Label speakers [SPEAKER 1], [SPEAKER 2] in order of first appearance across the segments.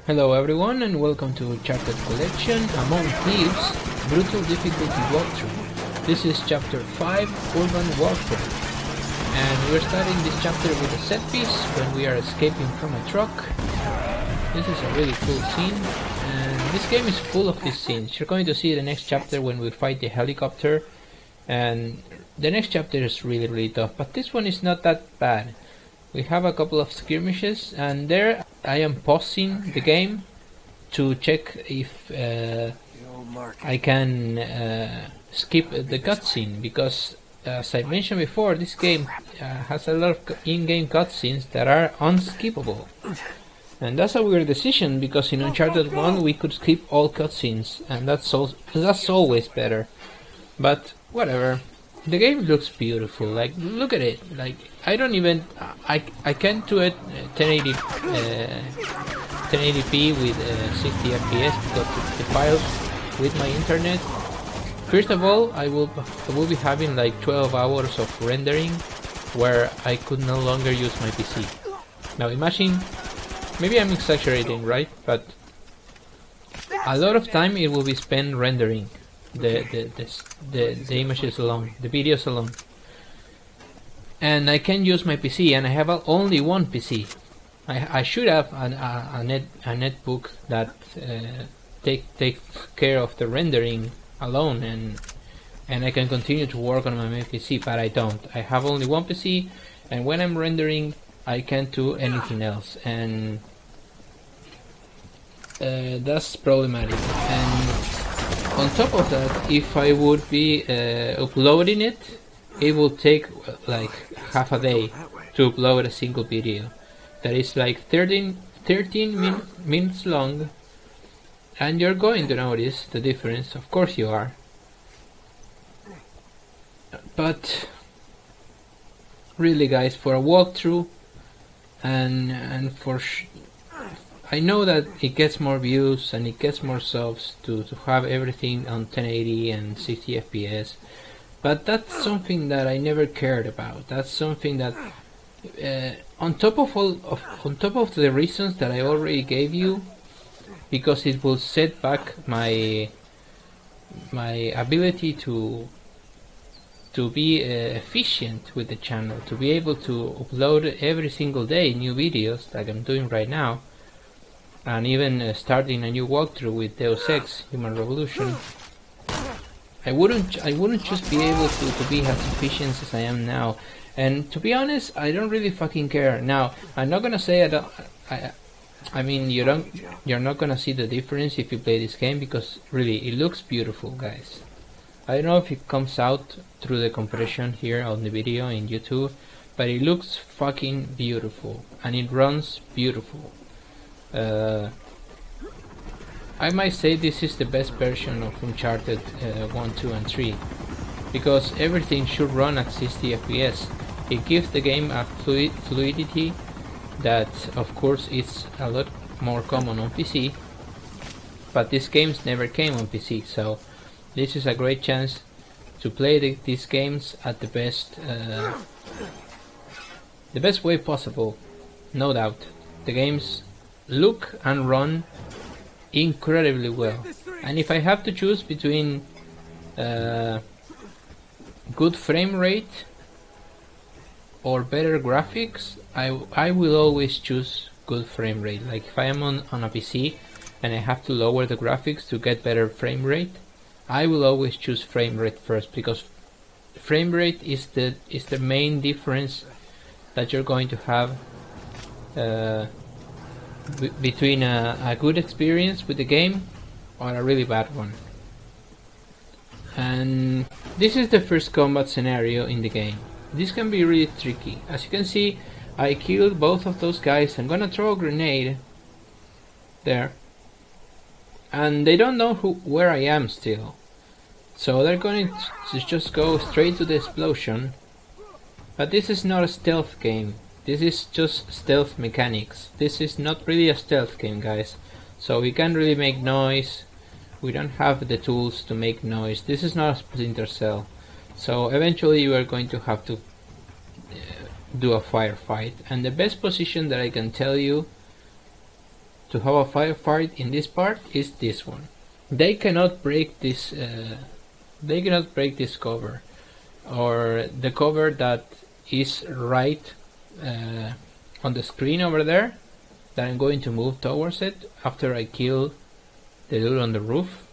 [SPEAKER 1] Hello everyone and welcome to Uncharted Collection Among Thieves Brutal Difficulty Walkthrough. This is Chapter 5 Urban Warfare, and we're starting this chapter with a set piece when we are escaping from a truck. This is a really cool scene, and this game is full of these scenes. You're going to see the next chapter when we fight the helicopter, and the next chapter is really tough, but this one is not that bad. We have a couple of skirmishes, and there I am pausing the game to check if I can skip the cutscene, because as I mentioned before, this game has a lot of in-game cutscenes that are unskippable. And that's a weird decision, because in Uncharted 1 we could skip all cutscenes, and that's always better. But whatever. The game looks beautiful. Like, look at it. Like, I don't even I can't do it 1080p with 60 FPS because the files with my internet. First of all, I will be having like 12 hours of rendering where I could no longer use my PC. Now imagine, maybe I'm exaggerating, right? But a lot of time it will be spent rendering the images alone, the videos alone, and I can use my PC, and I have only one PC. I should have a netbook that takes care of the rendering alone, and I can continue to work on my main PC, but I don't. I have only one PC, and when I'm rendering I can't do anything else, and that's problematic. And on top of that, if I would be uploading it, it will take like half a day to upload a single video. That is like 13 minutes long, and you're going to notice the difference. Of course you are. But really, guys, for a walkthrough, and for I know that it gets more views and it gets more subs to have everything on 1080 and 60 FPS, but that's something that I never cared about. That's something that on top of the reasons that I already gave you, because it will set back my ability to be efficient with the channel, to be able to upload every single day new videos like I'm doing right now, and even starting a new walkthrough with Deus Ex Human Revolution. I wouldn't just be able to be as efficient as I am now. And to be honest, I don't really fucking care. Now, I'm not gonna say I mean, you're not gonna see the difference if you play this game, because really it looks beautiful, guys. I don't know if it comes out through the compression here on the video in YouTube, but it looks fucking beautiful, and it runs beautiful. I might say this is the best version of Uncharted 1, 2 and 3, because everything should run at 60 FPS. It gives the game a fluidity that of course is a lot more common on PC, but these games never came on PC, so this is a great chance to play these games at the best way possible. No doubt, the games look and run incredibly well, and if I have to choose between good frame rate or better graphics, I will always choose good frame rate. Like if I am on a PC and I have to lower the graphics to get better frame rate, I will always choose frame rate first, because frame rate is the main difference that you're going to have between a good experience with the game or a really bad one. And this is the first combat scenario in the game. This can be really tricky. As you can see, I killed both of those guys. I'm gonna throw a grenade there, and they don't know where I am still, so they're going to just go straight to the explosion. But this is not a stealth game. This is just stealth mechanics. This is not really a stealth game, guys. So we can't really make noise. We don't have the tools to make noise. This is not a Splinter Cell. So eventually you are going to have to do a firefight. And the best position that I can tell you to have a firefight in this part is this one. They cannot break this. They cannot break this cover, or the cover that is right on the screen over there. That I'm going to move towards it after I kill the dude on the roof.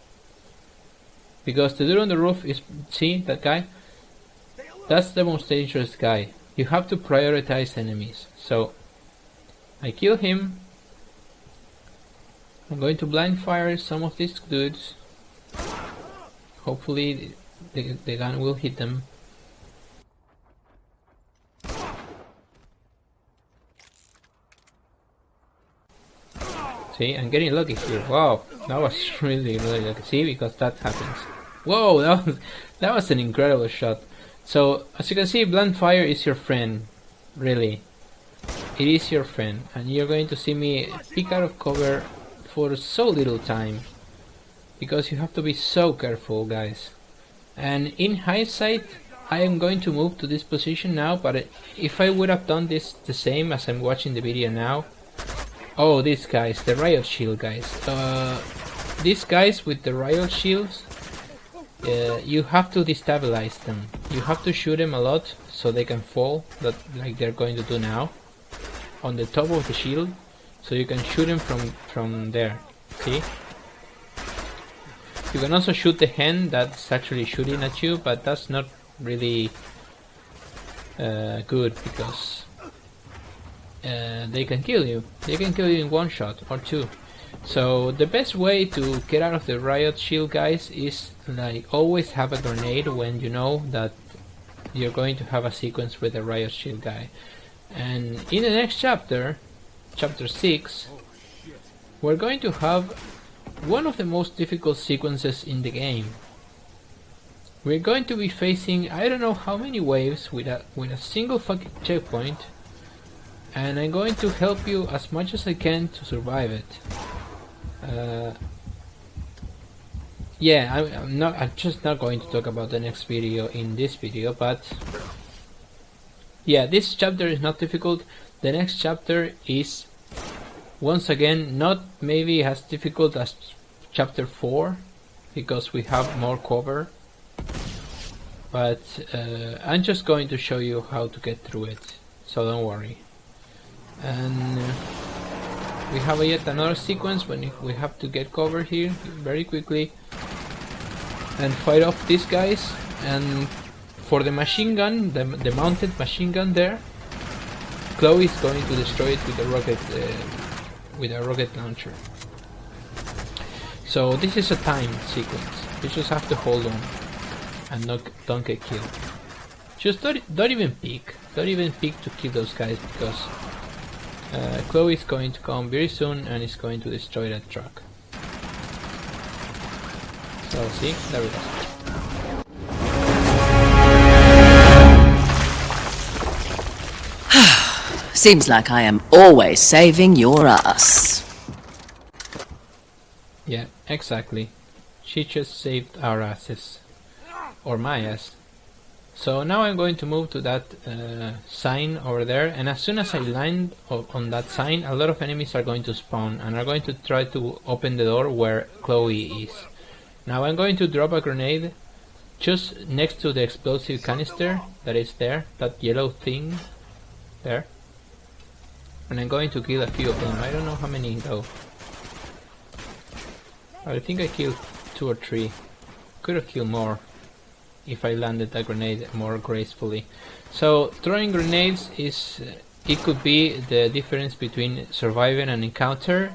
[SPEAKER 1] Because the dude on the roof is, see that guy? That's the most dangerous guy. You have to prioritize enemies. So I kill him. I'm going to blind fire some of these dudes. Hopefully the gun will hit them. See, I'm getting lucky here. Wow, that was really lucky. See, because that happens. Whoa, that was an incredible shot. So, as you can see, blind fire is your friend. Really. It is your friend. And you're going to see me peek out of cover for so little time. Because you have to be so careful, guys. And in hindsight, I am going to move to this position now. But if I would have done this the same as I'm watching the video now. Oh, these guys, the riot shield guys. These guys with the riot shields, you have to destabilize them. You have to shoot them a lot so they can fall, like they're going to do now, on the top of the shield, so you can shoot them from there. See? You can also shoot the hen that's actually shooting at you, but that's not really good because they can kill you. They can kill you in one shot or two. So the best way to get out of the riot shield, guys, is like always have a grenade when you know that you're going to have a sequence with a riot shield guy. And in the next chapter, chapter 6, we're going to have one of the most difficult sequences in the game. We're going to be facing I don't know how many waves with a single fucking checkpoint. And I'm going to help you as much as I can to survive it. Yeah, I'm just not going to talk about the next video in this video, but yeah, this chapter is not difficult. The next chapter is once again not maybe as difficult as chapter 4 because we have more cover, but I'm just going to show you how to get through it, so don't worry. And we have yet another sequence when we have to get cover here very quickly and fight off these guys. And for the machine gun, the mounted machine gun there, Chloe is going to destroy it with a rocket launcher. So this is a time sequence. You just have to hold on and don't get killed. Just don't even peek. Don't even peek to kill those guys because Chloe is going to come very soon and is going to destroy that truck. So see, there we go.
[SPEAKER 2] Seems like I am always saving your ass.
[SPEAKER 1] Yeah, exactly. She just saved our asses. Or my ass. So now I'm going to move to that sign over there, and as soon as I land on that sign, a lot of enemies are going to spawn and are going to try to open the door where Chloe is. Now I'm going to drop a grenade just next to the explosive canister that is there, that yellow thing there. And I'm going to kill a few of them. I don't know how many though. I think I killed 2 or 3. Could have killed more if I landed a grenade more gracefully. So throwing grenades is it could be the difference between surviving an encounter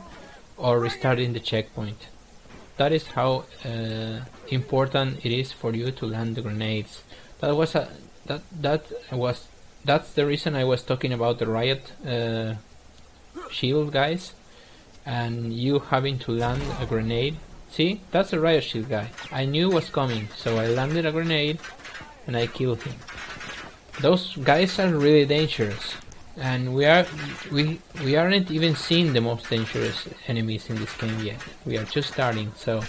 [SPEAKER 1] or restarting the checkpoint. That is how important it is for you to land the grenades. That's the reason I was talking about the riot shield guys and you having to land a grenade. See, that's a riot shield guy. I knew was coming, so I landed a grenade and I killed him. Those guys are really dangerous, and we aren't even seeing the most dangerous enemies in this game yet. We are just starting, so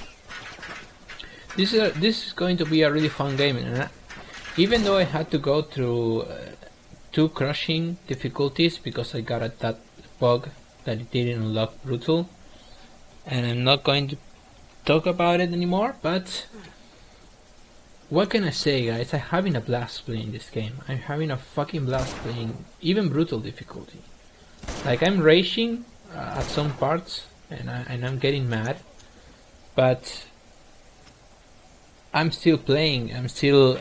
[SPEAKER 1] this is going to be a really fun game. And even though I had to go through 2 crushing difficulties because I got that bug that it didn't unlock brutal. and I'm not going to talk about it anymore, but what can I say, guys? I'm having a blast playing this game. I'm having a fucking blast playing even brutal difficulty. Like, I'm raging at some parts, and I'm getting mad, but I'm still playing. I'm still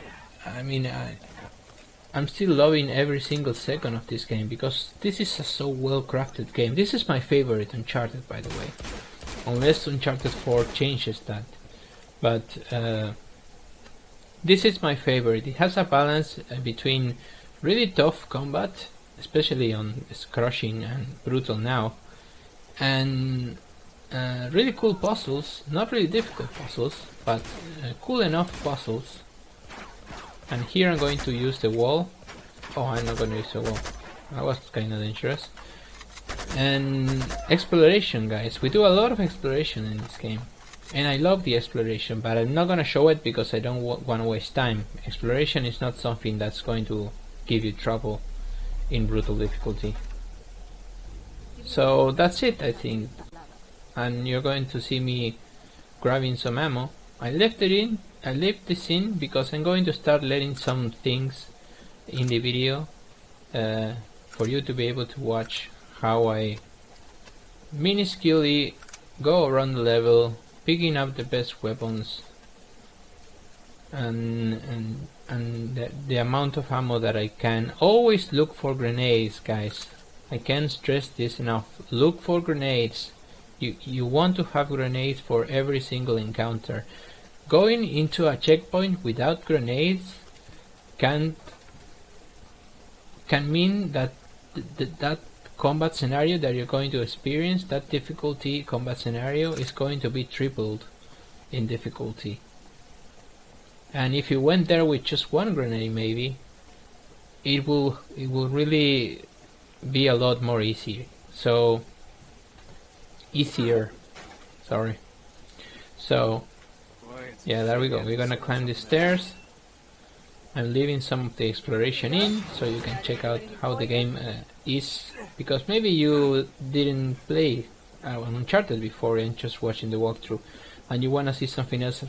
[SPEAKER 1] loving every single second of this game, because this is a so well crafted game. This is my favorite Uncharted, by the way, unless Uncharted 4 changes that, but this is my favorite. It has a balance between really tough combat, especially on crushing and brutal now, and really cool puzzles, not really difficult puzzles, but cool enough puzzles. And here I'm going to use the wall. Oh, I'm not going to use the wall. That was kind of dangerous. And exploration, guys. We do a lot of exploration in this game. And I love the exploration, but I'm not going to show it because I don't want to waste time. Exploration is not something that's going to give you trouble in brutal difficulty. So that's it, I think. And you're going to see me grabbing some ammo. I left this in because I'm going to start letting some things in the video for you to be able to watch how I minusculely go around the level, picking up the best weapons and the amount of ammo that I can. Always look for grenades, guys. I can't stress this enough. Look for grenades. You want to have grenades for every single encounter. Going into a checkpoint without grenades can mean that that combat scenario that you're going to experience, that difficulty combat scenario, is going to be tripled in difficulty. And if you went there with just one grenade, maybe it will really be a lot more easier. So yeah, there we go. We're gonna climb the stairs. I'm leaving some of the exploration in so you can check out how the game is, because maybe you didn't play Uncharted before and just watching the walkthrough and you wanna see something else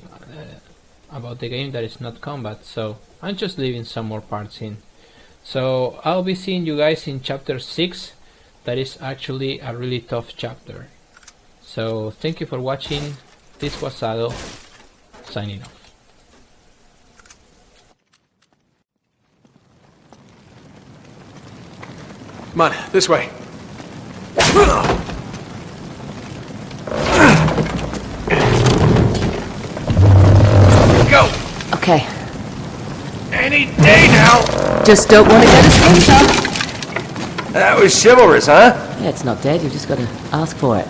[SPEAKER 1] about the game that is not combat. So I'm just leaving some more parts in. So I'll be seeing you guys in chapter 6. That is actually a really tough chapter. So thank you for watching. This was Hado, signing off.
[SPEAKER 3] Come on, this way. Go!
[SPEAKER 2] Okay.
[SPEAKER 3] Any day now!
[SPEAKER 2] Just don't want to get us into.
[SPEAKER 3] That was chivalrous, huh?
[SPEAKER 2] Yeah, it's not dead. You just got to ask for it.